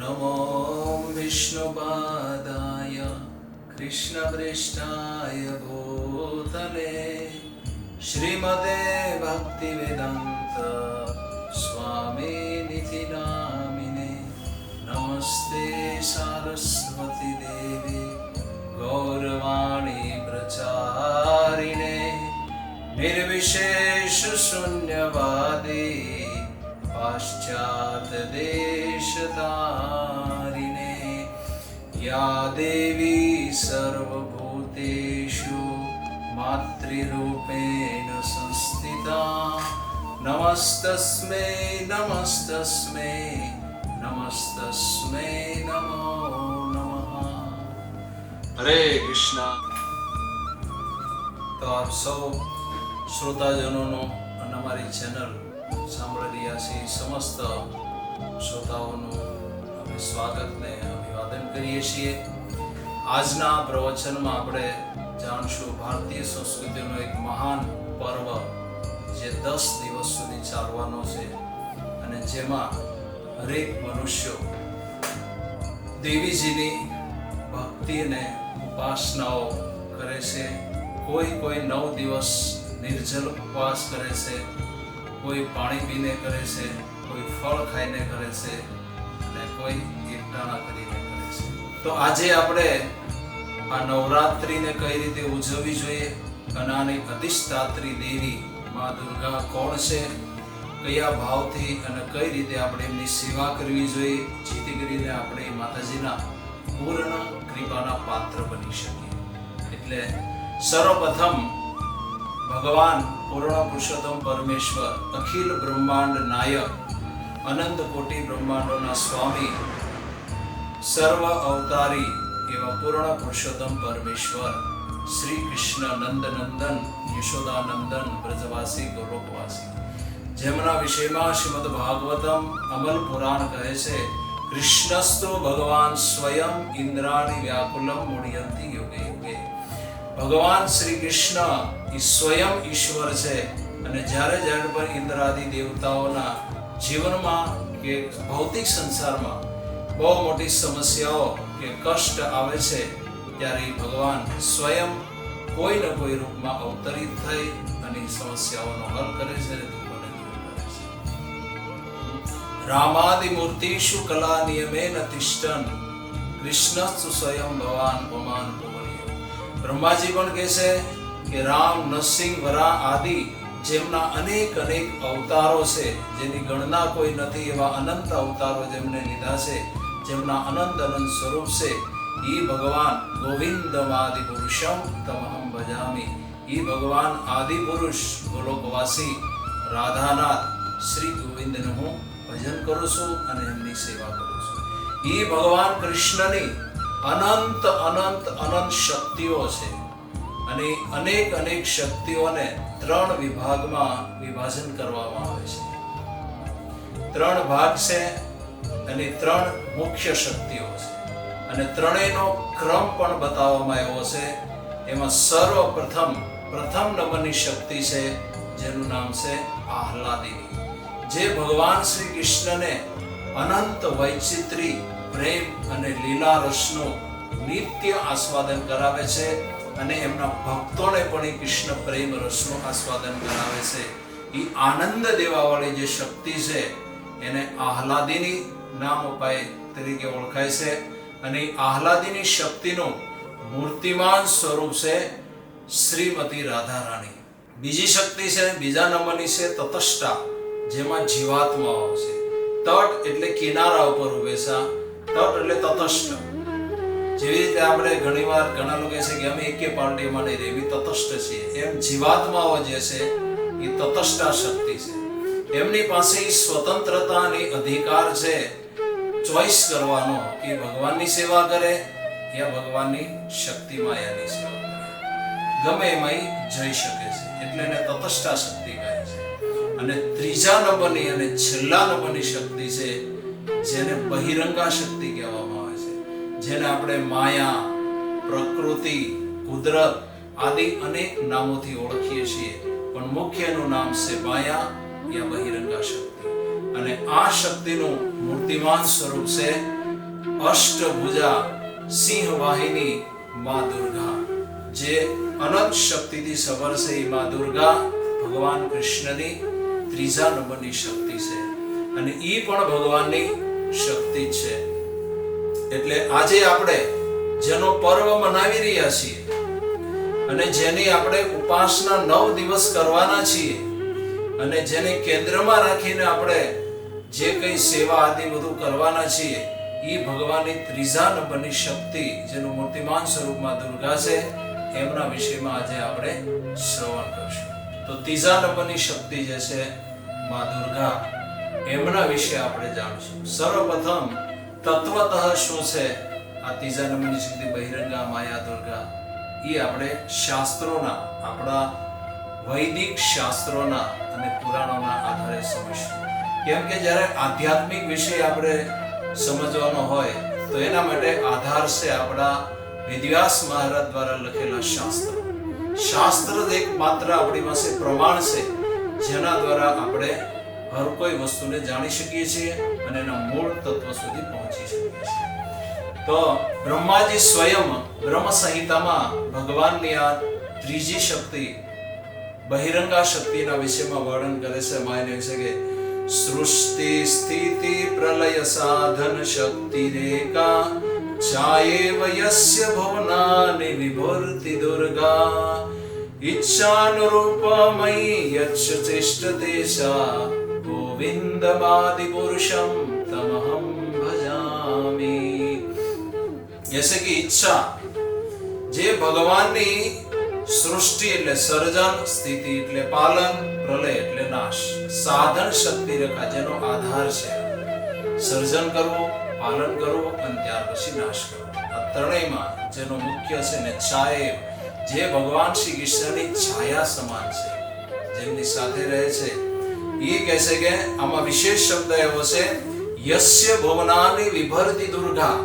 नमो विष्णुपादाय कृष्णप्रेष्ठाय भूतले श्रीमते भक्तिवेदान्त स्वामिनिति नामिने। नमस्ते सरस्वती देवी गौरवाणी प्रचारिणे निर्विशेष शून्यवादी पाश्चात्य देशतारिणे। या देवी सर्वभूतेषु मातृरूपेण संस्थिता नमस्तस्मै नमस्तस्मै नमस्तस्मै नमो नमः। हरे कृष्ण। तो आप सौ श्रोताजनों અને અમારી ચેનલ સાંભળી રહ્યા છે સમસ્ત શ્રોતાઓનું અમે સ્વાગતને અભિવાદન કરીએ છીએ। આજના પ્રવચનમાં આપણે જાણશું ભારતીય સંસ્કૃતિનો એક મહાન પર્વ જે 10 દિવસ સુધી ચાલવાનો છે અને જેમાં હરેક મનુષ્યો દેવીજીની ભક્તિ અને ઉપાસનાઓ કરે છે। કોઈ 9 દિવસ निर्जल उपवास करे से, कोई पानी पीने करे से, कोई फल खाईने करे से અને કોઈ એકટાણા કરીને કરે છે। તો આજે આપણે આ નવરાત્રીને કઈ રીતે ઉજવવી જોઈએ અને આની અધિષ્ઠાત્રી દેવી માં દુર્ગા કોણ છે, કયા ભાવથી અને કઈ રીતે આપણે એમની સેવા કરવી જોઈએ જેથી કરીને આપણે માતાજીના પૂર્ણ કૃપાના પાત્ર બની શકીએ। એટલે સર્વપ્રથમ भगवान पूर्ण पुरुषोत्तम परमेश्वर अखिल ब्रह्मांड नायक अनंत कोटि ब्रह्मांडोना स्वामी सर्व अवतारी एवं पूर्ण पुरुषोत्तम परमेश्वर श्री कृष्ण नंद नंदन यशोदा नंदन ब्रजवासी गोलोकवासी जेमना विषय में श्रीमद भागवतम अमल पुराण कहे छे कृष्णस्तु भगवान स्वयं इंद्राणि व्याकुलम मुड़यन्ति युगे युगे। भगवान श्री कृष्ण स्वयं ईश्वर છે અને જ્યારે જ્યારે પણ ઇન્દ્રાદિ દેવતાઓના જીવનમાં કે ભૌતિક સંસારમાં બહુ મોટી સમસ્યાઓ કે કષ્ટ આવે છે ત્યારે ભગવાન સ્વયં કોઈ ન કોઈ રૂપમાં અવતરિત થઈ અને સમસ્યાઓનો હલ કરે છે અને દુઃખોને દૂર કરે છે। રામાદિ મૂર્તિષુ કલા નિયમેન તિષ્ઠન કૃષ્ણસ્તુ સ્વયં ભગવાન ભવાન ब्रह्माजी पण कहे कि राम नरसिंह वरा आदि जेमना अनेक अनेक अवतारो छे जेनी गणना कोई नथी एवा अनंत अवतारो जेमने लीधा छे जेमना अनंत अनंत स्वरूप छे। ई भगवान गोविंदमादि पुरुषम तमहम भजामि। ई भगवान आदि पुरुष गोलोकवासी राधानाथ श्री गोविंदनु हूँ भजन करूँ छूं अने एमनी सेवा करूँ छूं। ई भगवान कृष्णनी अनंत अनंत अनंत शक्तिओ छे અને અનેક અનેક શક્તિઓને 3 વિભાગમાં વિભાજન કરવામાં આવે છે। 3 ભાગ છે અને 3 મુખ્ય શક્તિઓ છે અને ત્રણેયનો ક્રમ પણ બતાવવામાં આવ્યો છે। એમાં સર્વપ્રથમ પ્રથમ નંબરની શક્તિ છે જેનું નામ છે આહલાદિની, જે ભગવાન શ્રી કૃષ્ણને અનંત વૈચિત્રી પ્રેમ અને લીલા રસનું નિત્ય આસ્વાદન કરાવે છે અને એમના ભક્તોને પણ એ કૃષ્ણ પ્રેમ રસનું આસ્વાદન કરાવે છે। એ આનંદ દેવાવાળી જે શક્તિ છે એને આહલાદિની નામ અપાય તરીકે ઓળખાય છે અને આહલાદિની શક્તિનું મૂર્તિમાન સ્વરૂપ છે શ્રીમતી રાધા રાણી। બીજી શક્તિ છે બીજા નંબરની છે તટસ્થા, જેમાં જીવાત્માઓ છે। તટ એટલે કિનારા ઉપર ઉભે છે, તટ એટલે તટસ્થ। જેવી રીતે આપણે ઘણીવાર ઘણા લોકો કહે છે કે અમે એકે પાર્ટીમાં નહીં રહેવી, તટસ્થ છીએ, એમ જીવાત્માઓ જે છે એ તટસ્થા શક્તિ છે। એમની પાસે સ્વતંત્રતા અને અધિકાર છે ચોઈસ કરવાનો કે ભગવાનની સેવા કરે યા ભગવાનની શક્તિ માયાની સેવા કરે, ગમે એમાં જઈ શકે છે, એટલે એને તટસ્થા શક્તિ કહે છે। અને ત્રીજા નંબરની અને છેલ્લા નંબરની શક્તિ છે જેને બહિરંગા શક્તિ કહેવામાં આવે છે, જેને આપણે માયા, પ્રકૃતિ, કુદરત આદિ અનેક નામોથી ઓળખીએ છીએ, પણ મુખ્યનું નામ છે માયા યા બહિરંગા શક્તિ। અને આ શક્તિનું મૂર્તિમાન સ્વરૂપ છે અષ્ટભુજા સિંહ વાહિની માં દુર્ગા, જે અનંત શક્તિથી સબર છે એ માં દુર્ગા ભગવાન કૃષ્ણની ત્રીજા નંબરની શક્તિ છે અને ઈ પણ ભગવાનની શક્તિ છે. એટલે આજે આપણે જેનો પર્વ મનાવી રહ્યા છીએ અને જેની આપણે ઉપાસના 9 દિવસ કરવાના છીએ અને જેને કેન્દ્રમાં રાખીને આપણે જે કંઈ સેવા આદિ બધું કરવાના છીએ, એ ભગવાનની ત્રીજા નંબરની શક્તિ જેનું મૂર્તિમાન સ્વરૂપમાં દુર્ગા છે, એમના વિષયમાં આજે આપણે શ્રવણ કરશું. તો ત્રીજા નંબરની શક્તિ જે છે માં દુર્ગા, એમના વિશે આપણે જાણીશું. સર્વપ્રથમ તત્વતઃ શું છે આ ત્રીજા નંબરની શક્તિ બહિરંગા માયા દુર્ગા, એ આપણે શાસ્ત્રોના, આપણા વૈદિક શાસ્ત્રોના અને પુરાણોના આધારે સમજીશું. કેમ કે જ્યારે આધ્યાત્મિક વિષય આપણે સમજવાનો હોય તો એના માટે આધાર છે આપણા વેદવ્યાસ મહારાજ દ્વારા લખેલા શાસ્ત્ર. શાસ્ત્ર જ એકમાત્ર આપણી પાસે પ્રમાણ છે જેના દ્વારા આપણે હર કોઈ વસ્તુને જાણી શકીએ છીએ અને એના મૂળ તત્વ સુધી પહોંચી શકીએ છીએ. તો બ્રહ્માજી સ્વયં બ્રહ્મ સંહિતામાં ભગવાનની આ ત્રીજી શક્તિ બહિરંગા શક્તિના વિષયમાં વર્ણન કરે છે. માયને છે કે સૃષ્ટિ સ્થિતિ પ્રલય સાધન શક્તિ રેકા ચાયેવ યસ્ય ભવનાનિ વિભૂતિ દુર્ગા ઈચ્છાનુરૂપમયી યચ્છ ચેષ્ટતે સા ગોવિંદમાદિ પુરુષમ તમહં ભજામિ. જૈસે કે ઈચ્છા, જે ભગવાનની સૃષ્ટિ એટલે સર્જન, સ્થિતિ એટલે પાલન, પ્રલય એટલે નાશ, સાધન શક્તિ રેખા જેનો આધાર છે સર્જન કરવું, પાલન કરવું અને ત્યાર પછી નાશ કરવો, આ ત્રણેયમાં જેનો મુખ્ય છે ને છાયેવ, જે ભગવાન શ્રી કૃષ્ણની છાયા સમાન છે, જેમની સાથે રહે છે, એ કહે છે કે આમાં વિશેષ શબ્દ એવો છે યસ્ય ભુવનાનિ વિભર્તિ દુર્ગા,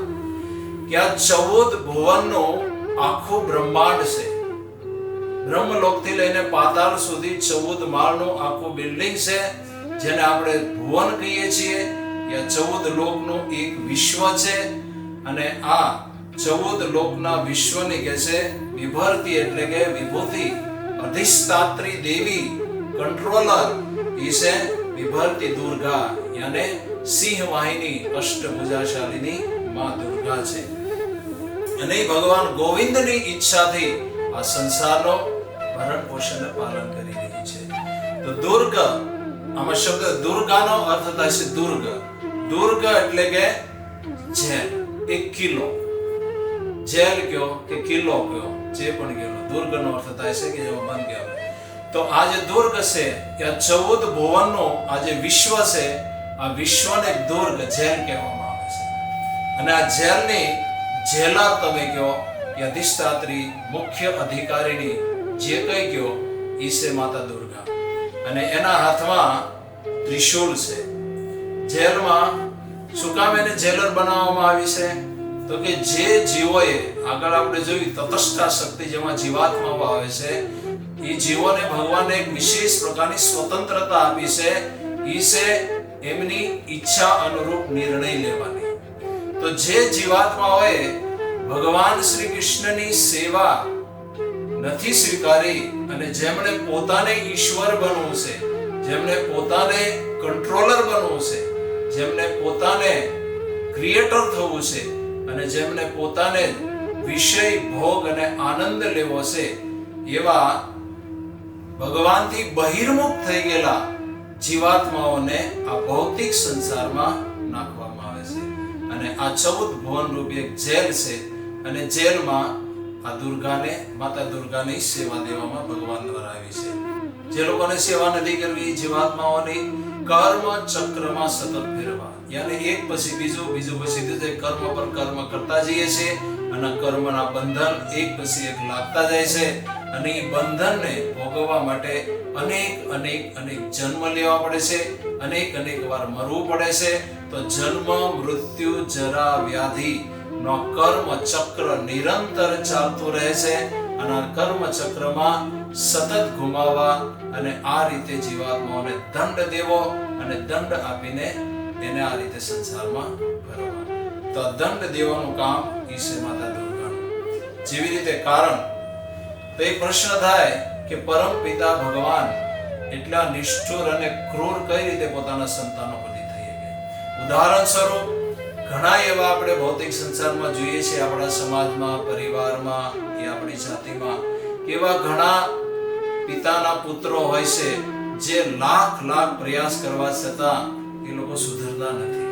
કે આ 14 ભુવનનો આખું બ્રહ્માંડ છે. બ્રહ્મલોકથી લઈને પાતાળ સુધી 14 માળનું આખું બિલ્ડિંગ છે, જેને આપણે ભુવન કહીએ છીએ. એ 14 લોકનું એક વિશ્વ છે અને આ 14 લોકના વિશ્વની કે છે વિભર્તિ એટલે કે વિભૂતિ, અધિષ્ઠાત્રી દેવી, કંટ્રોલર, એ છે વિભર્તિ દુર્ગા, યાને સિંહ વાહિની અષ્ટભુજાશાલિની માં દુર્ગા છે. અને ભગવાન ગોવિંદની ઈચ્છાથી આ સંસારનો ભરણ પોષણ પાલન કરી રહી છે. તો દુર્ગ, આમાં શબ્દ દુર્ગાનો અર્થ થાય છે દુર્ગ. દુર્ગ એટલે કે જેલ, એક કિલ્લો. જેલ કયો કે કિલ્લો કયો, જે પણ કિલ્લો, દુર્ગનો અર્થ થાય છે કે જેમાં બંધ ગયા હોય. તો આ જે દુર્ગ છે એ 14 ભુવનનો આ જે વિશ્વ છે, આ વિશ્વને દુર્ગ, જેલ કહેવામાં આવે છે. અને આ જેલની જેલર તમે કહો, અધિષ્ઠાત્રી, મુખ્ય અધિકારીની, જે કઈ કહો, ઈ છે માતા દુર્ગા. અને એના હાથમાં ત્રિશૂલ છે. જેલમાં શું કામ એને જેલર બનાવવામાં આવી છે? તો કે જે જીવોએ, આગળ આપણે જોયું તટસ્થા શક્તિ જેમાં જીવાત્માઓ આવે છે, એ જીવોને ભગવાને એક વિશેષ પ્રકારની સ્વતંત્રતા આપી છે. ઈ છે એમની ઈચ્છા અનુરૂપ નિર્ણય લેવાની. તો જે જીવાત્માઓએ ભગવાન શ્રી કૃષ્ણની સેવા નથી સ્વીકારી અને જેમણે પોતાને ઈશ્વર બનવું છે, જેમણે પોતાને કંટ્રોલર બનવું છે, જેમણે પોતાને ક્રિએટર થવું છે અને જેમણે પોતાને વિષય, ભોગ અને આનંદ લેવો છે, એવા ભગવાનથી બહિર્મુખ થઈ ગયેલા જીવાત્માઓને આ ભૌતિક સંસારમાં નાખવામાં આવે છે. અને આ 14 ભુવન રૂપી એક જેલ છે અને જેલમાં આ દુર્ગાને, માતા દુર્ગાની સેવા દેવામાં ભગવાન દ્વારા આવી છે. જે લોકોને સેવા નથી કરવી, જીવાત્માઓની કર્મ ચક્રમાં સતત ફેરવા, યાની એક પછી બીજું, બીજું પછી ત્રીજું, કર્મ પર કર્મ કરતા જઈએ છે અને કર્મના બંધન એક પછી એક લાગતા જાય છે. અને એ બંધનને ભોગવવા માટે અનેક જન્મ લેવા પડે છે, અનેક વાર મરવું પડે છે. તો જન્મ, મૃત્યુ, જરા, વ્યાધિ નો કર્મ ચક્ર નિરંતર ચાલતું રહે છે અને આ કર્મ ચક્રમાં સતત ઘુમાવા અને આ રીતે જીવાત્માઓને દંડ દેવો અને દંડ આપીને એને આ રીતે સંસારમાં ભરવા. તો આ દંડ દેવાનું કામ ઈ છે માતા દુર્ગાનું. જેવી રીતે કારણ તો એક પ્રશ્ન થાય કે પરમ પિતા ભગવાન એટલા નિષ્ઠુર અને ક્રૂર કઈ રીતે પોતાના સંતાનો પ્રતિ થઈ શકે? ઉદાહરણ સ્વરૂપ ઘણા એવા આપણે ભૌતિક સંસારમાં જોઈએ છીએ, આપણા સમાજમાં, પરિવારમાં કે આપણી જાતિમાં એવા ઘણા પિતાના પુત્રો હોય છે જે લાખ પ્રયાસ કરવા છતાં એ લોકો સુધરતા નથી.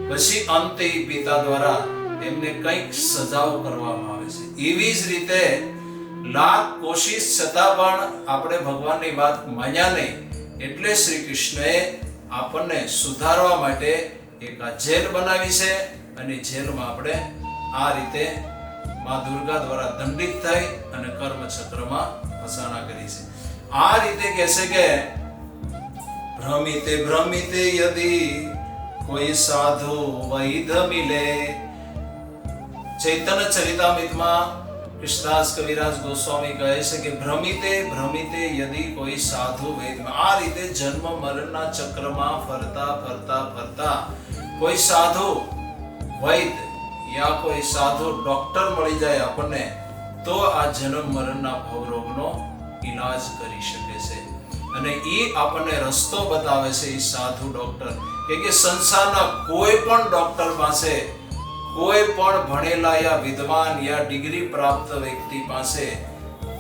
પછી અંતે પિતા દ્વારા એમને કંઈક સજાઓ કરવામાં આવે છે. એવી જ રીતે લાખ કોશિશ છતાં પણ આપણે ભગવાનની વાત માન્યા નહીં, એટલે શ્રી કૃષ્ણએ આપણને સુધારવા માટે એક આ જેલ બનાવી છે, અને જેલમાં આપણે આ રીતે માં દુર્ગા દ્વારા દંડિત થઈ અને કર્મ ચક્રમાં ફસાણા કરી છે. આ રીતે કહેશે કે ભ્રમિતે ભ્રમિતે યદી કોઈ સાધુ વૈધ મિલે. ચૈતન્ય ચરિતામૃતમાં કૃષ્ણદાસ કવિરાજ ગોસ્વામી કહે છે કે ભ્રમિતે ભ્રમિતે યદી કોઈ સાધુ વૈદ. આ રીતે જન્મ મરણના ચક્રમાં ફરતા કોઈ સાધુ વૈદ યા કોઈ સાધુ ડોક્ટર મળી જાય આપણને, તો આ જન્મ મરણના ભવરોગનો ઈલાજ કરી શકે છે. અને એ આપણને રસ્તો બતાવે છે એ સાધુ ડોક્ટર, કે સંસારના કોઈ પણ ડોક્ટર પાસે, કોઈ પણ ભણેલા યા વિદ્વાન યા ડિગ્રી પ્રાપ્ત વ્યક્તિ પાસે,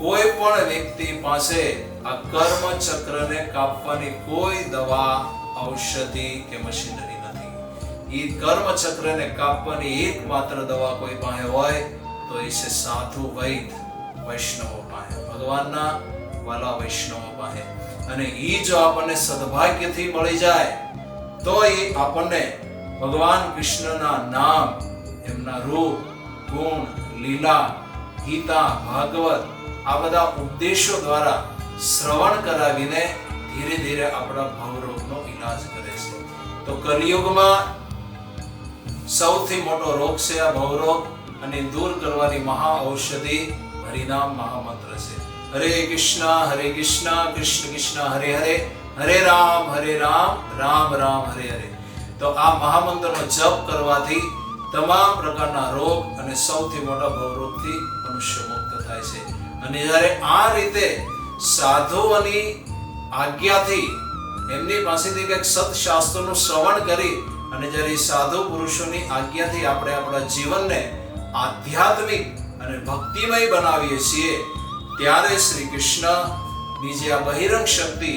કોઈ પણ વ્યક્તિ પાસે આ કર્મ ચક્રને કાપવાની કોઈ દવા, ઔષધિ કે મશીનરી નથી. એ કર્મ ચક્રને કાપવાની એકમાત્ર દવા કોઈ પાસે હોય તો એ છે સાધુ વૈદ, વૈષ્ણવો પાસે, ભગવાનના વાલા વૈષ્ણવો પાસે. અને એ જો આપણને સદભાગ્યથી મળી જાય તો એ આપણને ભગવાન કૃષ્ણના નામ, એમના રૂપ, ગુણ, લીલા, ગીતા, ભાગવત આ બધા ઉપદેશો દ્વારા શ્રવણ કરાવીને ધીરે ધીરે આપણા ભવરોગનો ઈલાજ કરે છે. તો કલિયુગમાં સૌથી મોટો રોગ છે આ ભવરોગ, અને દૂર કરવાની મહા ઔષધિ હરિનામ મહામંત્ર છે. હરે કૃષ્ણ કૃષ્ણ કૃષ્ણ હરે હરે, હરે રામ રામ રામ હરે હરે. તો આ મહામંત્રનો જપ કરવાથી તમામ પ્રકારના રોગ અને સૌથી મોટા ભવરોગથી મનુષ્ય મુક્ત થાય છે. અને જ્યારે આ રીતે સાધુઓની આજ્ઞાથી, એમની પાસેથી કંઈક સત્શાસ્ત્રોનું શ્રવણ કરી અને જ્યારે સાધુ પુરુષોની આજ્ઞાથી આપણે આપણા જીવનને આધ્યાત્મિક અને ભક્તિમય બનાવીએ છીએ, ત્યારે શ્રી કૃષ્ણની જે આ બહિરંગ શક્તિ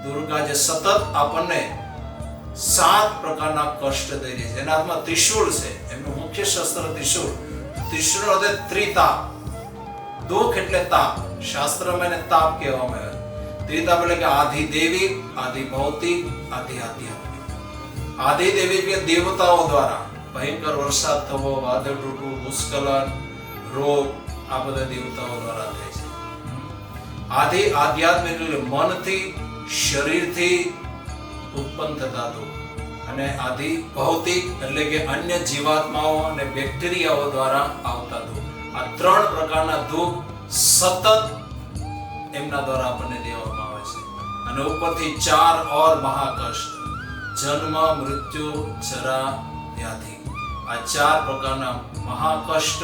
દુર્ગા જે સતત આપણને 7 પ્રકારના કષ્ટ દઈ રહી છે. એના હાથમાં ત્રિશૂળ છે, એમનું મુખ્ય શસ્ત્ર ત્રિશૂળ. ત્રિશૂળ એટલે ત્રિતાપ. દુઃખ એટલે તાપ, શાસ્ત્રમાં એને તાપ કહેવામાં આવે. ત્રિતાપ એટલે કે આધિ દેવી, આધિ ભૌતિક, આધિ આધ્યાત્મિક. આધિ દેવી એટલે દેવતાઓ દ્વારા ભયંકર વરસાદ થવો, વાદળ તૂટવું, ભૂસ્ખલન, રોગ, આ બધા દેવતાઓ દ્વારા થાય છે. આધિ આધ્યાત્મિક એટલે મનથી, શરીરથી ઉત્પન્ન થતા દુઃખ. અને આધિ ભૌતિક એટલે કે અન્ય જીવાત્માઓ અને બેક્ટેરિયાઓ દ્વારા આવતા દુઃખ. આ 3 પ્રકારના દુઃખ સતત એમના દ્વારા આપણને દેવામાં આવે છે. અને ઉપરથી 4 ઓર મહાકષ્ટ: જન્મ, મૃત્યુ, જરા, વ્યાધિ. આ 4 પ્રકારના મહાકષ્ટ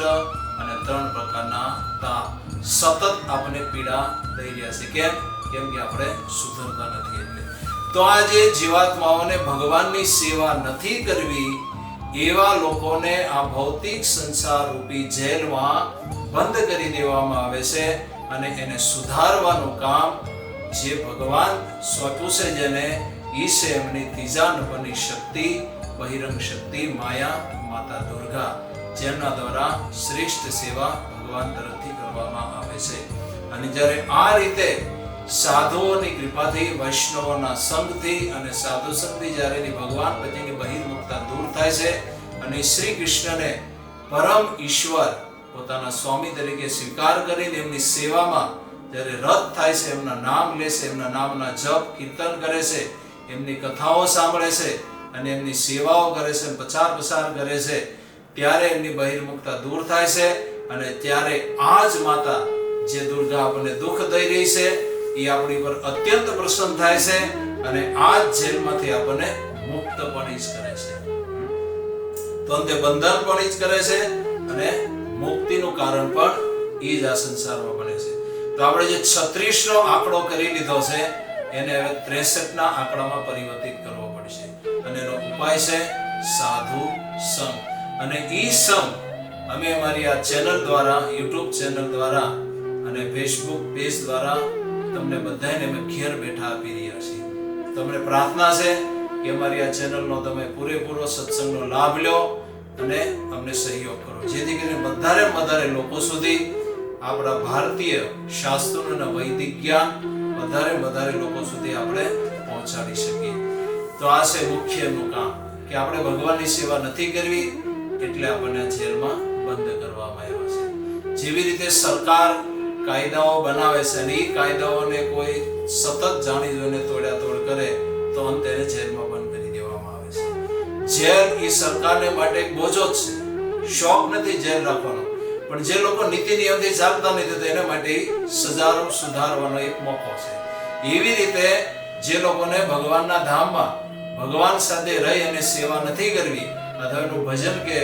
અને 3 પ્રકારના તાપ સતત આપણને પીડા દઈ રહ્યા છે. કેમ કે આપણે સુધરતા નથી. એટલે તો આ જે જીવાત્માઓને ભગવાનની સેવા નથી કરવી, એવા લોકોને આ ભૌતિક સંસાર રૂપી જેલમાં બંધ કરી દેવામાં આવે છે. અને એને સુધારવાનું કામ જે ભગવાન સોંપ્યું છે જેને, ઈ છે એમની ત્રીજા નંબરની શક્તિ, બહિરંગ શક્તિ માયા, માતા દુર્ગા, જેમના દ્વારા શ્રેષ્ઠ સેવા ભગવાન તરફથી કરવામાં આવે છે. અને જ્યારે આ રીતે સાધુઓની કૃપાથી, વૈષ્ણવોના સંગથી અને સાધુ સંગથી જ્યારે ભગવાન પ્રત્યેની બહિર્મુખતા દૂર થાય છે અને શ્રી કૃષ્ણને પરમ ઈશ્વર પોતાના સ્વામી તરીકે સ્વીકાર કરીને એમની સેવામાં જ્યારે રત થાય છે, એમના નામ લે છે, એમના નામના જપ કીર્તન કરે છે, એમની કથાઓ સાંભળે છે અને એમની સેવાઓ કરે છે, પ્રચાર પ્રસાર કરે છે, ત્યારે એમની બહિર્મુખતા દૂર થાય છે. અને ત્યારે આ જ માતા જે દુર્ગા આપણને દુઃખ દઈ રહી છે, એ આપણી પર અત્યંત પ્રસન્ન થાય છે અને આ જ જેલમાંથી આપણને મુક્ત પણ જ કરે છે. તો અંતે બંધન પણ ઈ જ કરે છે અને મુક્તિનું કારણ પણ ઈ જ આ સંસારમાં બને છે. તો આપણે જે 36 નો આંકડો કરી લીધો છે એને હવે 63 ના આંકડામાં પરિવર્તિત કરવો પડશે અને એનો ઉપાય છે સાધુ સંગ. અને ઈ સંગ અમે અમારી આ ચેનલ દ્વારા, YouTube ચેનલ દ્વારા અને Facebook પેજ દ્વારા તમને બધાને અમે ઘેર બેઠા આપી રહ્યા છીએ. તમને પ્રાર્થના છે કે અમારી આ ચેનલનો તમે પૂરેપૂરો સત્સંગનો લાભ લો અને અમને સહયોગ કરો, જેથી કરીને વધારે લોકો સુધી આપણા ભારતીય શાસ્ત્રોના વૈદિક જ્ઞાન વધારે લોકો સુધી આપણે પહોંચાડી શકીએ. તો આ છે મુખ્યનું કામ કે આપણે ભગવાનની સેવા નથી કરવી એટલે આપણને જેલમાં બંધ કરવામાં આવ્યા છે. જેવી રીતે સરકાર કાયદાઓ બનાવે છે અને એ કાયદાઓને કોઈ સતત જાણી જોઈને તોડ્યા તોડ કરે તો અંતે એને જેલમાં બંધ કરી દેવામાં આવે છે. જેલ એ સરકારને માટે એક બોજો જ છે. શોખ નથી જેલ રાખવાનો, પણ જે લોકો નીતિ નિયમથી ચાલતા નથી તો એના માટે સજા સુધારવાનો એક મોકો છે. એવી રીતે જે લોકોને ભગવાનના ધામમાં ભગવાન સાથે રહી અને સેવા નથી કરવી અથવા એનું ભજન કે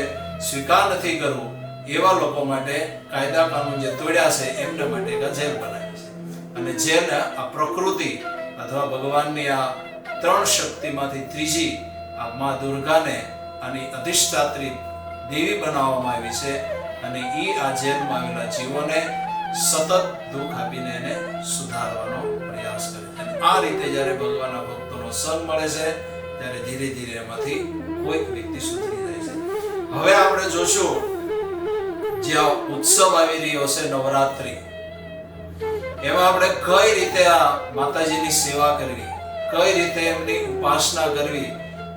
સ્વીકાર નથી કરવું એવા લોકો માટે કાયદા કાનૂન જે તોડ્યા છે એમના માટે એક જેલ બનાવી છે. અને જેલ આ પ્રકૃતિ અથવા ભગવાનની આ 3 શક્તિમાંથી ત્રીજી આ મા દુર્ગાને આની અધિષ્ઠાત્રી દેવી બનાવવામાં આવી છે અને ઈ આ જેલમાં આવેલા જીવોને સતત દુઃખ આપીને એને સુધારવાનો પ્રયાસ કરે છે. અને આ રીતે જ્યારે ભગવાનના ભક્તોનો સંગ મળે છે ત્યારે ધીરે એમાંથી કોઈક વ્યક્તિ સુધરી જાય છે. હવે આપણે જોશું જે આ ઉત્સવ આવી રહ્યો છે નવરાત્રી, એમાં આપણે કઈ રીતે આ માતાજીની સેવા કરવી, કઈ રીતે એમની ઉપાસના કરવી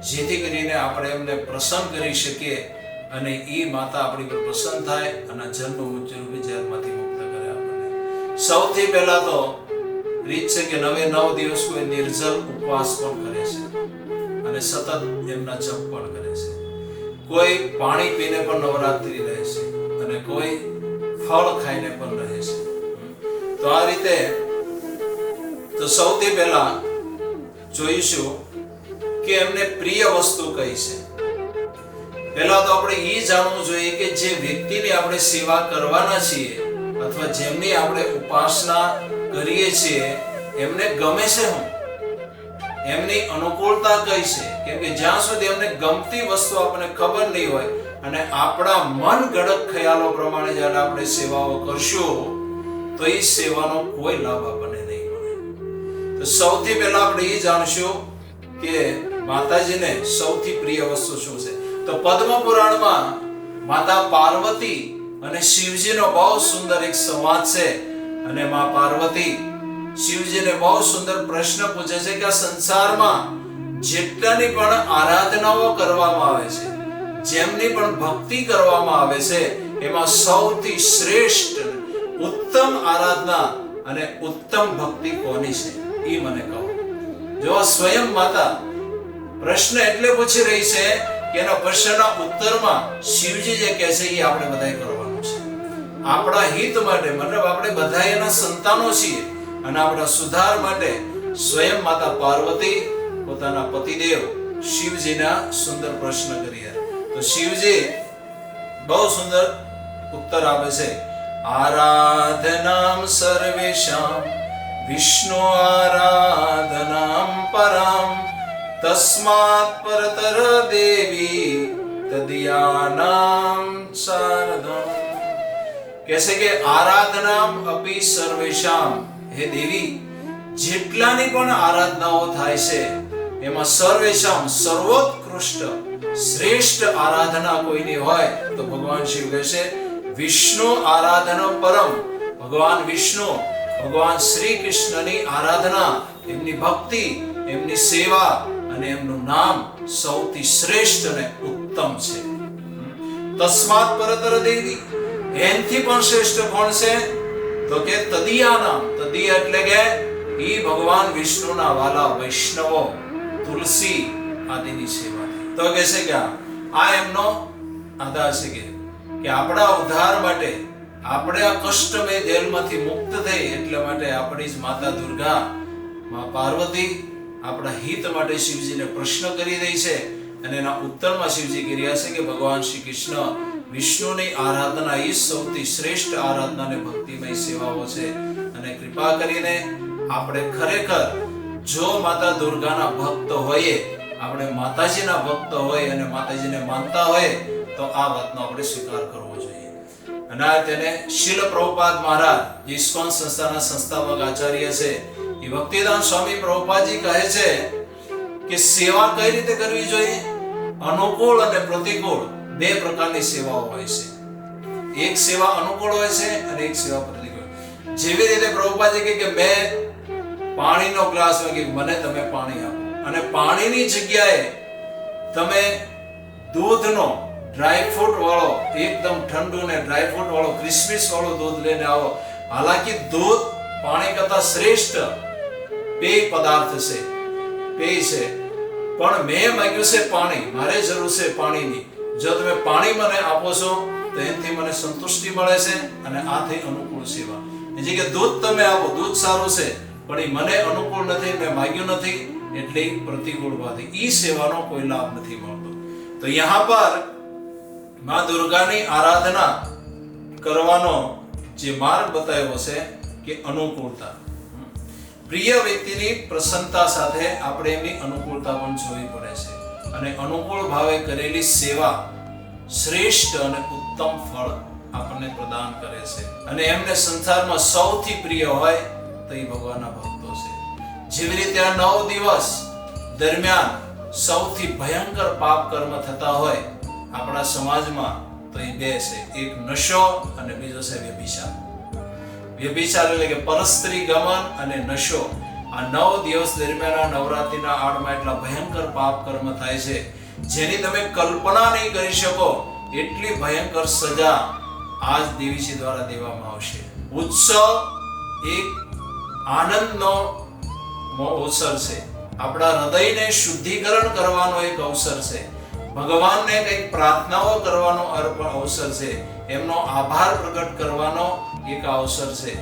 જેથી કરીને આપણે એમને પ્રસન્ન કરી શકીએ અને ઈ માતા આપણી પર પ્રસન્ન થાય અને જન્મ મૃત્યુ રૂપી જેલમાંથી મુક્ત કરે આપણને. સૌથી પહેલા તો રીત છે કે 9 દિવસ કોઈ નિર્જલ ઉપવાસ પણ કરે છે અને સતત એમના જપ પણ કરે છે. કોઈ પાણી પીને પણ નવરાત્રી રહે છે અને કોઈ ફળ ખાઈને પણ રહે છે. તો આ રીતે તો સૌથી પહેલા જોઈશું કે એમને પ્રિય વસ્તુ કઈ છે. પહેલા તો આપણે એ જાણવું જોઈએ કે જે વ્યક્તિની આપણે સેવા કરવાના છીએ અથવા જેમની આપણે ઉપાસના કરીએ છીએ એમને ગમે છે શું, એમની અનુકૂળતા કઈ છે. કેમ કે જ્યાં સુધી એમને ગમતી વસ્તુ આપણને ખબર નહીં હોય અને આપણા મન ગળત ખ્યાલો પ્રમાણે જ્યારે આપણે સેવાઓ કરશું તો એ સેવાનો કોઈ લાભ આપણને નહીં મળે. તો સૌથી પહેલા આપણે એ જાણશું કે માતાજીને સૌથી પ્રિય વસ્તુ શું છે. તો પદ્મ પુરાણમાં માતા પાર્વતી અને શિવજીનો બહુ સુંદર એક સંવાદ છે અને માં પાર્વતી શિવજીને બહુ સુંદર પ્રશ્ન પૂછે છે કે આ સંસારમાં જેટલાની પણ આરાધનાઓ કરવામાં આવે છે, જેમની પણ ભક્તિ કરવામાં આવે છે, એમાં સૌથી શ્રેષ્ઠ ઉત્તમ આરાધના અને ઉત્તમ ભક્તિ કોની છે એ મને કહો. જો સ્વયં માતા પ્રશ્ન એટલે પૂછી રહી છે કે એના પ્રશ્નના ઉત્તરમાં શિવજી જે કહે છે એ આપણે બધાએ કરવાનું છે. આપણા હિત માટે, મતલબ આપણે બધા એના સંતાનો છીએ અને આપણા સુધાર માટે સ્વયં માતા પાર્વતી પોતાના પતિદેવ શિવજીના સુંદર પ્રશ્ન કર્યા. તો શિવજી બહુ સુંદર ઉત્તર આપે છે. આરાધનામ સર્વેષામ વિષ્ણુ આરાધનામ પરામ તસ્માત પરતર દેવી તદિયાનામ શારદમ. કહેશે કે આરાધનામ અપી સર્વેષામ, હે દેવી જેટલાની પણ આરાધનાઓ થાય છે એમાં સર્વેષામ સર્વોત્કૃષ્ટ શ્રેષ્ઠ આરાધના કોઈની હોય તો ભગવાન શિવ કહે છે વિષ્ણુ આરાધના પરમ. ભગવાન વિષ્ણુ, ભગવાન શ્રી કૃષ્ણની આરાધના, એમની ભક્તિ, એમની સેવા અને એમનું નામ સૌથી શ્રેષ્ઠ અને ઉત્તમ છે. તસ્માત પરતર દેવી, એનથી પણ શ્રેષ્ઠ કોણ છે તો કે તદિયાનામ. તદિયા એટલે કે ઈ ભગવાન વિષ્ણુના વાલા વૈષ્ણવો તુલસી આદિની સેવા. તો કહે છે કે આ એમનો આધાર છે કે આપણા ઉદ્ધાર માટે, આપણે આ કષ્ટમય જેલમાંથી મુક્ત થઈ એટલા માટે આપણી જ માતા દુર્ગા, માં પાર્વતી આપણા હિત માટે શિવજીને પ્રશ્ન કરી રહી છે અને એના ઉત્તરમાં શિવજી કહી રહ્યા છે કે ભગવાન શ્રી કૃષ્ણ વિષ્ણુની આરાધના એ સૌથી શ્રેષ્ઠ આરાધના અને ભક્તિમય સેવાઓ છે. અને કૃપા કરીને આપણે ખરેખર જો માતા દુર્ગાના ભક્ત હોઈએ, આપણે માતાજીના ભક્ત હોય અને માતાજીને માનતા હોય તો આ વાતનો આપણે સ્વીકાર કરવો જોઈએ. અને તેને શીલ પ્રભુપાદ મહારાજ ઇસ્કોન સંસ્થાના સંસ્થાપક આચાર્ય છે, એ ભક્તિદાન સ્વામી પ્રભુપાદજી કહે છે કે સેવા કઈ રીતે કરવી જોઈએ. અનુકૂળ અને પ્રતિકૂળ બે પ્રકારની સેવાઓ હોય છે. એક સેવા અનુકૂળ હોય છે અને એક સેવા પ્રતિકૂળ. જેવી રીતે પ્રભુપાદજી કહે કે મેં પાણીનો ગ્લાસ માંગ્યો, મને તમે પાણી આપો, અને પાણીની જગ્યાએ તમે દૂધનો ડ્રાયફ્રૂટ વાળો એકદમ ઠંડુ ને ડ્રાયફ્રૂટ વાળો ક્રિસ્મીસ વાળો દૂધ લઈને આવો. હાલાકી દૂધ પાણી કરતા શ્રેષ્ઠ પેય પદાર્થ છે, પેય છે, પણ મેં માંગ્યું છે પાણી, મારે જરૂર છે પાણીની. જો તમે પાણી મને આપો છો તો એનાથી મને સંતુષ્ટિ મળે છે અને આ થઈ અનુકૂળ સેવા. એટલે કે દૂધ તમે આપો, દૂધ સારું છે પણ એ મને અનુકૂળ નથી, મેં માંગ્યું નથી, એટલે પ્રતિકૂળવાદી ઈ સેવાનો કોઈ લાભ નથી મળતો. તો यहाँ पर मां दुर्गाની આરાધના કરવાનો જે માર્ગ બતાવ્યો છે કે અનુકૂળતા. પ્રિય વ્યક્તિની પ્રસન્નતા સાથે આપણે એની અનુકૂળતા પણ જોવી પડે છે. અને અનુકૂળ ભાવે કરેલી સેવા શ્રેષ્ઠ અને ઉત્તમ ફળ આપણને પ્રદાન કરે છે. અને એમને સંસારમાં સૌથી પ્રિય હોય તો એ ભગવાનના ભક્તો છે. જેવી રીતે આ 9 દિવસ દરમિયાન સૌથી ભયંકર પાપ કર્મ થતા હોય આપણા સમાજમાં તો એ બે છે, એક નશો અને બીજો છે વ્યભિચાર. વ્યભિચાર એટલે કે પરસ્ત્રી ગમન અને નશો. આ 9 દિવસ દરમિયાન નવરાત્રિના આડમાં એટલા ભયંકર પાપ કર્મ થાય છે જેની તમે કલ્પના નહીં કરી શકો. એટલી ભયંકર સજા આજ દેવીજી દ્વારા દેવામાં આવશે. ઉત્સવ એક આનંદનો અવસર છે, આપણા હૃદયને શુદ્ધિકરણ કરવાનો એક અવસર છે, ભગવાનને કંઈક પ્રાર્થનાઓ કરવાનો અવસર છે, એમનો આભાર પ્રગટ કરવાનો એક અવસર છે.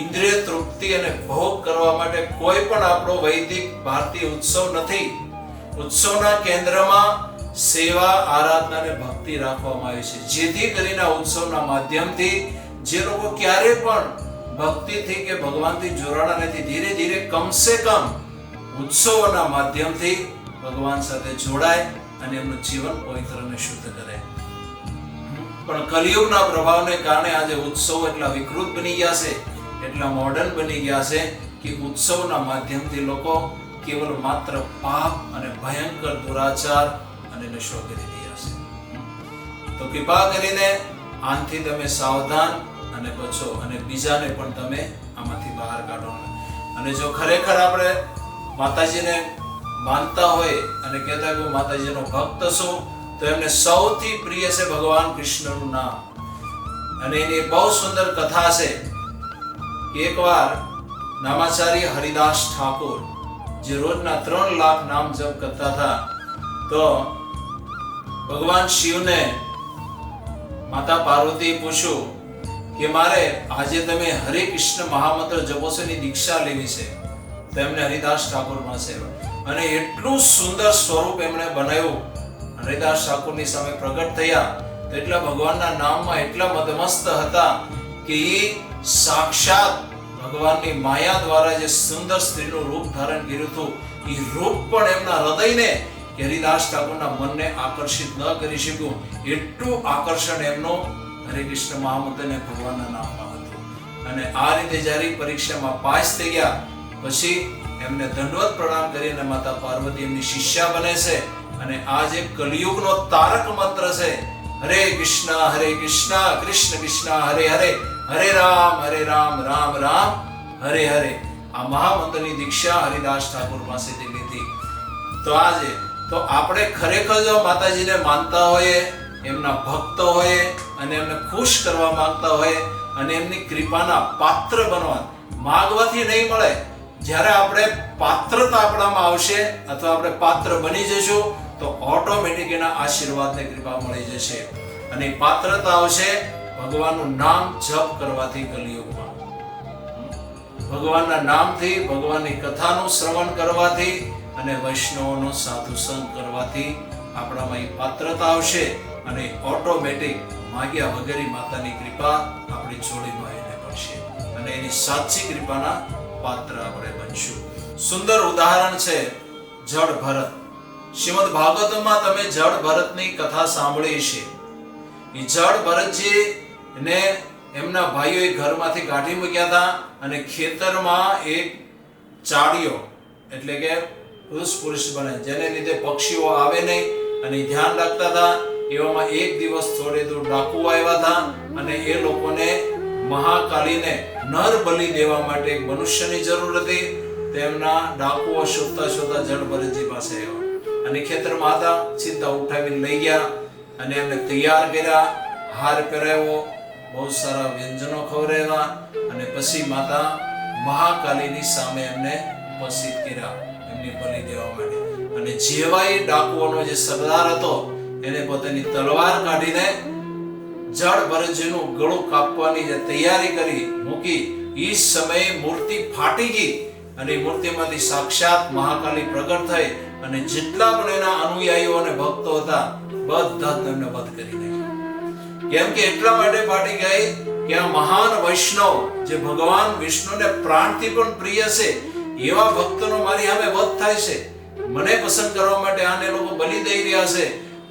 ઇન્દ્રિય તૃપ્તિ અને ભોગ કરવા માટે કોઈ પણ આપણો વૈદિક ભારતીય ઉત્સવ નથી. ઉત્સવના કેન્દ્રમાં સેવા, આરાધના અને ભક્તિ રાખવામાં આવી છે, જેથી કરીને ઉત્સવના માધ્યમથી જે લોકો ક્યારે પણ ભક્તિથી કે ભગવાનથી જોડાણા નથી, ધીરે ધીરે કમસે કમ ઉત્સવોના માધ્યમથી ભગવાન સાથે જોડાય અને એમનું જીવન પવિત્ર અને શુદ્ધ કરે. પણ કલિયુગના પ્રભાવને કારણે આજે ઉત્સવ એટલા વિકૃત બની ગયા છે, એટલા મોડર્ન બની ગયા છે કે ઉત્સવના માધ્યમથી લોકો કેવલ માત્ર પાપ અને ભયંકર દુરાચાર અને નશો કરી રહ્યા છે. તો કૃપા કરીને આનાથી તમે સાવધાન અને બચો અને બીજાને પણ તમે આમાંથી બહાર કાઢો. અને જો ખરેખર આપણે માતાજીને માનતા હોય અને કહેતા કે માતાજીનો ભક્ત છું, તો એમને સૌથી પ્રિય છે ભગવાન કૃષ્ણનું નામ. અને એની બહુ સુંદર કથા છે કે એકવાર નામાચાર્ય હરિદાસ ઠાકોર જે રોજના 3 લાખ નામ જપ કરતા હતા, તો ભગવાન શિવને માતા પાર્વતીએ પૂછ્યું કે મારે આજે તમે હરે કૃષ્ણ મહામંત્ર જપો છો એની દીક્ષા લેવી છે. તો એમને હરિદાસ ઠાકોર પાસે અને એટલું સુંદર સ્વરૂપ એમણે બનાવ્યું, હરિદાસ ઠાકોરની સામે પ્રગટ થયા તો એટલા ભગવાનના નામમાં એટલા મદમસ્ત હતા કે એ સાક્ષાત ભગવાનની માયા દ્વારા જે સુંદર સ્ત્રીનું રૂપ ધારણ કર્યું હતું, એ રૂપ પણ એમના હૃદયને કે હરિદાસ ઠાકોરના મનને આકર્ષિત ન કરી શક્યું. એટલું આકર્ષણ એમનું હરે કૃષ્ણ મહામંત્રને ભગવાનના નામમાં હતું. અને આ રીતે જ્યારે પરીક્ષામાં પાસ થઈ ગયા પછી એમને દંડવત પ્રણામ કરીને માતા પાર્વતી એમની શિષ્યા બને છે. અને આ જે કલિયુગનો તારક મંત્ર છે, હરે કૃષ્ણ કૃષ્ણ કૃષ્ણ હરે હરે, હરે રામ રામ રામ હરે હરે, આ મહામંત્રની દીક્ષા હરિદાસ ઠાકોર પાસેથી લીધી. તો આજે તો આપણે ખરેખર જો માતાજીને માનતા હોઈએ, એમના ભક્ત હોઈએ અને એમને ખુશ કરવા માંગતા હોઈએ અને એમની કૃપાના પાત્ર બનવા, માગવાથી નહીં મળે. જ્યારે આપણે પાત્રતા આપણામાં આવશે અથવા આપણે પાત્ર બની જશું તો ઓટોમેટિક એના આશીર્વાદ ને કૃપા મળી જશે. અને પાત્રતા આવશે ભગવાનનું નામ જપ કરવાથી, કલિયુગમાં ભગવાનના નામથી, ભગવાનની કથાનું શ્રવણ કરવાથી અને વૈષ્ણવનો સાધુ સંગ કરવાથી આપણામાં એ પાત્રતા આવશે અને ઓટોમેટિક માગ્યા વગર માતાની કૃપા આપણી જોડીમાં એને મળશે અને એની સાચી કૃપાના પાત્ર આપણે બનશું. સુંદર ઉદાહરણ છે જળ ભરત. શ્રીમદ ભાગવતમાં તમે જળ ભરતની કથા સાંભળી છે. એ જળ ભરતજી ને એમના ભાઈઓએ ઘરમાંથી કાઢી મૂક્યા હતા અને ખેતરમાં એક ચાળિયો એટલે કે પુરુષ બને જેને લીધે પક્ષીઓ આવે નહીં અને ધ્યાન રાખતા હતા. એવામાં એક દિવસ થોડે દૂર ડાકુ આવ્યા હતા અને એ લોકોને મહાકાલીને નર બલિ દેવા માટે એક મનુષ્યની જરૂર હતી. તેમના ડાકુઓ શોધતા શોધતા જળ ભરતજી પાસે આવ્યા અને ખેતરમાં હતા. સીધા ઉઠાવીને લઈ ગયા અને એમને તૈયાર કર્યા, હાર પહેરાવ્યો, બહુ સારા વ્યંજનો ખવડાવ્યા અને પછી માતા મહાકાલીની સામે એમને ઉપસ્થિત કર્યા એમની બલિ દેવા માટે. અને જેવા એ ડાકુઓનો જે સરદાર હતો એને પોતાની તલવાર કાઢીને જળ ભરતજીનું ગળું કાપવાની જે તૈયારી કરી મૂકી. એ સમયે મૂર્તિ ફાટી ગઈ અને મૂર્તિમાંથી સાક્ષાત મહાકાલી પ્રગટ થઈ અને જેટલા પણ એના અનુયાયીઓ અને ભક્તો હતા બધા તેમને વધ કરી નાખ્યા. કેમ કે એટલા માટે ફાટી ગઈ કે આ મહાન વૈષ્ણવ જે ભગવાન વિષ્ણુને પ્રાણથી પણ પ્રિય છે એવા ભક્તોનો મારી સામે વધ થાય છે. મને પસંદ કરવા માટે આને લોકો બલિ દઈ રહ્યા છે.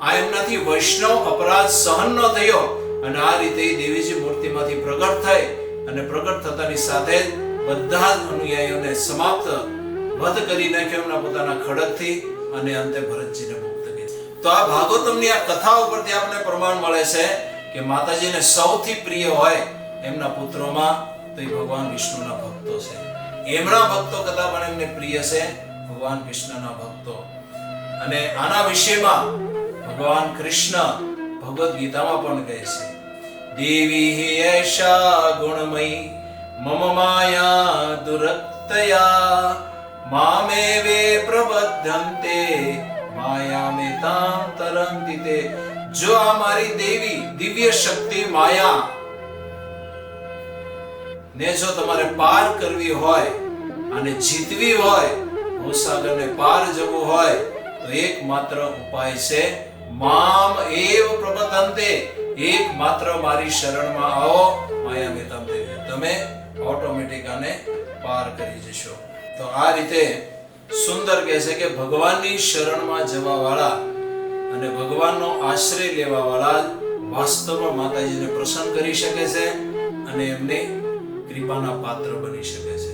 આ એમનાથી વૈષ્ણવ અપરાધ સહન ન થયો અને આ રીતે દેવીજી મૂર્તિમાંથી પ્રગટ થઈ અને પ્રગટ થતાની સાથે બધા જ અનુયાયીઓને સમાપ્ત વધ કરી નાખ્યો એમના પોતાના ખડગથી અને અંતે ભરતજીને મુક્ત કર્યા. તો આ ભાગવતમની આ કથા ઉપરથી આપણને પ્રમાણ મળે છે કે માતાજીને સૌથી પ્રિય હોય એમના પુત્રોમાં તો એ ભગવાન વિષ્ણુના ભક્તો છે. એમના ભક્તો કરતા પણ એમને પ્રિય છે ભગવાન કૃષ્ણના ભક્તો. અને આના વિષયમાં ભગવાન કૃષ્ણ ભગવદ ગીતામાં પણ કહે છે, દેવી હિ એષા ગુણમયી મમ માયા દુરક્તયા મામેવે પ્રબધ્યન્તે માયામેતાં તરંતિ તે. જો આ મારી દેવી દિવ્ય શક્તિ માયા ને જો તમારે પાર કરવી હોય અને જીતવી હોય, ભવસાગરને પાર જવું હોય તો એકમાત્ર ઉપાય છે મામ એવ પ્રબધ્યન્તે. એકમાત્ર મારી શરણમાં આવો, માયામેતાં તે તમે ઓટોમેટિક આને પાર કરી જશો. તો આ રીતે સુંદર કહે છે કે ભગવાનની શરણમાં જવા વાળા અને ભગવાનનો આશ્રય લેવા વાળા વાસ્તવમાં માતાજીને પ્રસન્ન કરી શકે છે અને એમની કૃપાના પાત્ર બની શકે છે.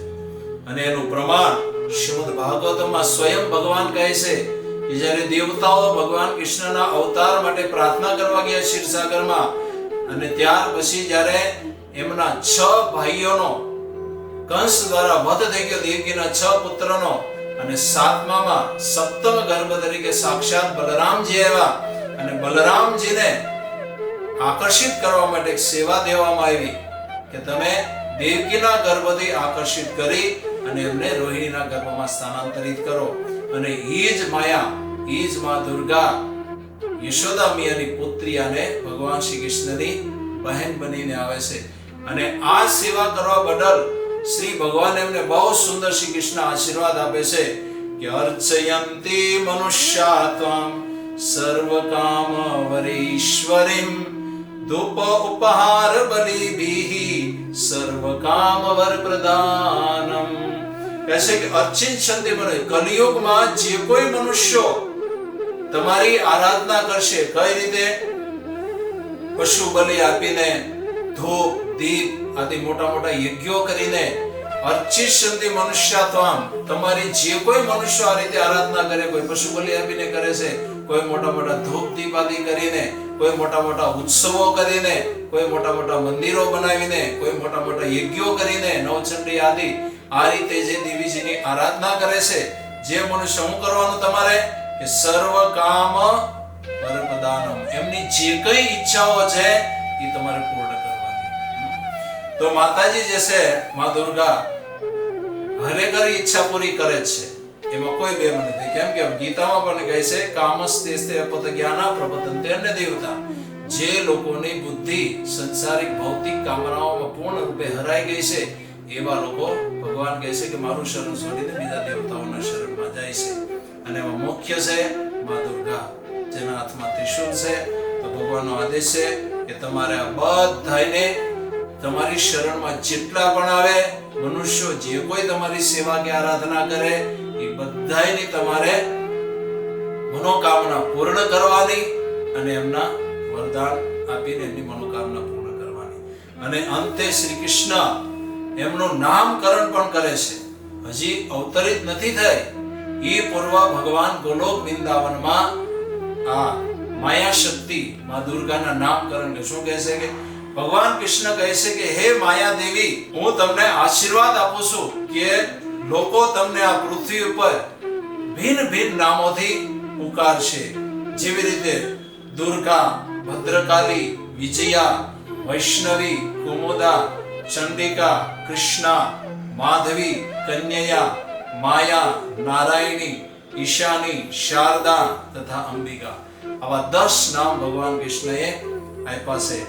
અને એનું પ્રમાણ શ્રીમદ ભાગવતમાં સ્વયં ભગવાન કહે છે કે જ્યારે દેવતાઓ ભગવાન કૃષ્ણના અવતાર માટે પ્રાર્થના કરવા ગયા ક્ષીરસાગરમાં અને ત્યાર પછી જ્યારે એમના 6 ભાઈઓનો કંસ દ્વારા વધ થઈ ગયો, દેવકીના 6 પુત્રનો, અને 7મામાં સપ્તમ ગર્ભ તરીકે સાક્ષાત બલરામજી આવ્યા અને બલરામજીને આકર્ષિત કરવા માટે એક સેવા દેવામાં આવી કે તમે દેવકીના ગર્ભથી આકર્ષિત કરી અને એમને રોહિણીના ગર્ભમાં સ્થાનાંતરિત કરો. અને એ જ માયા, એ જ માં દુર્ગા યશોદા મિયાની પુત્રી અને ભગવાન શ્રી કૃષ્ણની બહેન બનીને આવે છે. અને આ સેવા કરવા બદલ શ્રી ભગવાન એમને બહુ સુંદર શ્રી કૃષ્ણ આશીર્વાદ આપે છે કે અર્ચયંતિ મનુષ્યાત્વમ સર્વકામ વરીશ્વરીમ ધૂપ ઉપહાર બલિભિઃ સર્વકામ વરપ્રદાનમ. કહે કે અર્ચિંચંતિ મનુષ્ય, કલિયુગમાં જે કોઈ મનુષ્યો તમારી આરાધના કરશે, કઈ રીતે? પશુ બલિ આપીને, ધૂપ દીપ આદિ મોટા મોટા યજ્ઞો કરીને. અર્ચિષ્યંતિ મનુષ્યાત્વમ, તમારી જે કોઈ મનુષ્ય આ રીતે આરાધના કરે, કોઈ પશુ બલિ આપીને કરે છે, કોઈ મોટા મોટા ધૂપ દીપ આદિ કરીને, કોઈ મોટા મોટા ઉત્સવો કરીને, કોઈ મોટા મોટા મંદિરો બનાવીને, કોઈ મોટા મોટા યજ્ઞો કરીને, નવચંડી આદિ આ રીતે જે દેવીજીની આરાધના કરે છે, જે મનુષ્ય શું કરવાનું તમારે કે સર્વ કામ વરપ્રદાનમ, એમની જે કઈ ઈચ્છાઓ છે એ તમારે પૂર્ણ કરવાની. તો માતાજી જે છે માં દુર્ગા ખરેખર ઈચ્છા પૂરી કરે છે, એમાં કોઈ બેમ નથી. કેમ કે ગીતામાં પણ કહે છે કામસ્તેસ્તે અપત જ્ઞાના પ્રપતન્તે અન્ય દેવતા. જે લોકોની બુદ્ધિ સંસારિક ભૌતિક કામનાઓમાં પૂર્ણ રૂપે હરાઈ ગઈ છે એવા લોકો ભગવાન કહે છે કે મારું શરણ છોડીને બીજા દેવતાઓના શરણમાં જાય છે. અને એમાં મુખ્ય છે માં દુર્ગા. જેના હાથમાં ત્રિશૂળ છે. તો ભગવાનનો આદેશ છે કે તમારે આ બધાને તમારી શરણમાં જેટલા પણ આવે મનુષ્યો, જે કોઈ તમારી સેવા કે આરાધના કરે, એ બધાની તમારે મનોકામના પૂર્ણ કરવાની અને એમના વરદાન આપીને એમની મનોકામના પૂર્ણ કરવાની. અને અંતે શ્રી કૃષ્ણ એમનું નામકરણ પણ કરે છે. હજી અવતરિત નથી થઈ એ પૂર્વ ભગવાન ગોલોક વૃંદાવનમાં આ માયા શક્તિ માં દુર્ગાના નામકરણ કે શું કહે છે કે ભગવાન કૃષ્ણ કહે છે કે હે માયા દેવી, હું તમને આશીર્વાદ આપું છું કે લોકો તમને આ પૃથ્વી ઉપર ભિન્ન ભિન્ન નામોથી પુકારશે. જેવી રીતે દુર્ગા, ભદ્રકાલી, વિજયા, વૈષ્ણવી, કુમુદા, ચંડિકા, કૃષ્ણા, માધવી, કન્યયા, માયા, નારાયણી, ઈશાની, શારદા તથા અંબિકા. આવા 10 નામ ભગવાન કૃષ્ણએ આપ્યા છે.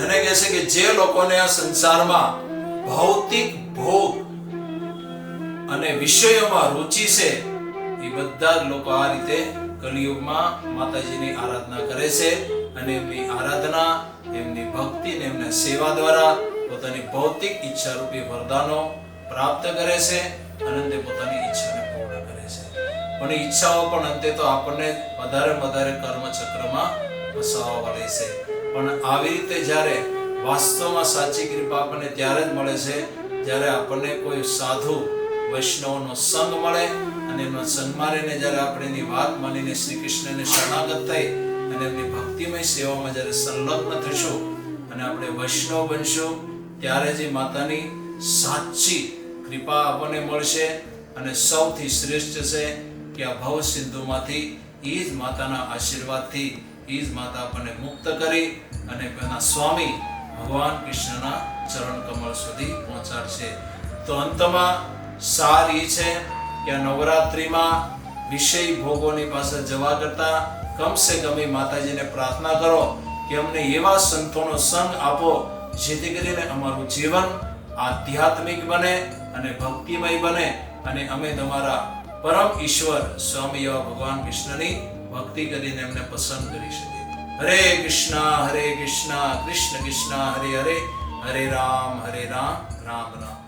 અને કહે છે કે જે લોકોને આ સંસારમાં ભૌતિક ભોગ અને વિષયોમાં રુચિ છે, એ બધા જ લોકો આ રીતે કલિયુગમાં માતાજીની આરાધના કરે છે. અને એમની આરાધના, એમની ભક્તિ ને એમની સેવા દ્વારા પોતાની ભૌતિક ઈચ્છા રૂપી વરદાનો પ્રાપ્ત કરે છે અને અંતે પોતાની ઈચ્છાને પૂર્ણ કરે છે. પણ ઈચ્છાઓ પણ અંતે તો આપણને વધારે વધારે કર્મ ચક્રમાં ફસાવવા પડે છે. પણ આવી રીતે જ્યારે વાસ્તવમાં સાચી કૃપા આપણને ત્યારે જ મળે છે જ્યારે આપણને કોઈ સાધુ વૈષ્ણવનો સંગ મળે અને એમના સંગમાં રહીને જ્યારે આપણે એની વાત માનીને શ્રી કૃષ્ણને શરણાગત થઈ અને એમની ભક્તિમય સેવામાં જ્યારે સંલગ્ન થશું અને આપણે વૈષ્ણવ બનશું, ત્યારે જ માતાની સાચી કૃપા આપણને મળશે. અને સૌથી શ્રેષ્ઠ છે કે આ ભવ સિંધુમાંથી એ જ માતાના આશીર્વાદથી એ જ માતા આપણને મુક્ત કરી અને એના સ્વામી ભગવાન કૃષ્ણના ચરણ કમળ સુધી પહોંચાડશે. તો અંતમાં સાર એ છે કે આ નવરાત્રિમાં વિષય ભોગોની પાસે જવા કરતા કમસે કમ માતાજીને પ્રાર્થના કરો કે અમને એવા સંતોનો સંગ આપો જેથી કરીને અમારું જીવન આધ્યાત્મિક બને અને ભક્તિમય બને અને અમે તમારા પરમ ઈશ્વર સ્વામી એવા ભગવાન કૃષ્ણની ભક્તિ કરીને એમને પસંદ કરી શકીએ. હરે કૃષ્ણ કૃષ્ણ કૃષ્ણ હરે હરે, હરે રામ રામ રામ.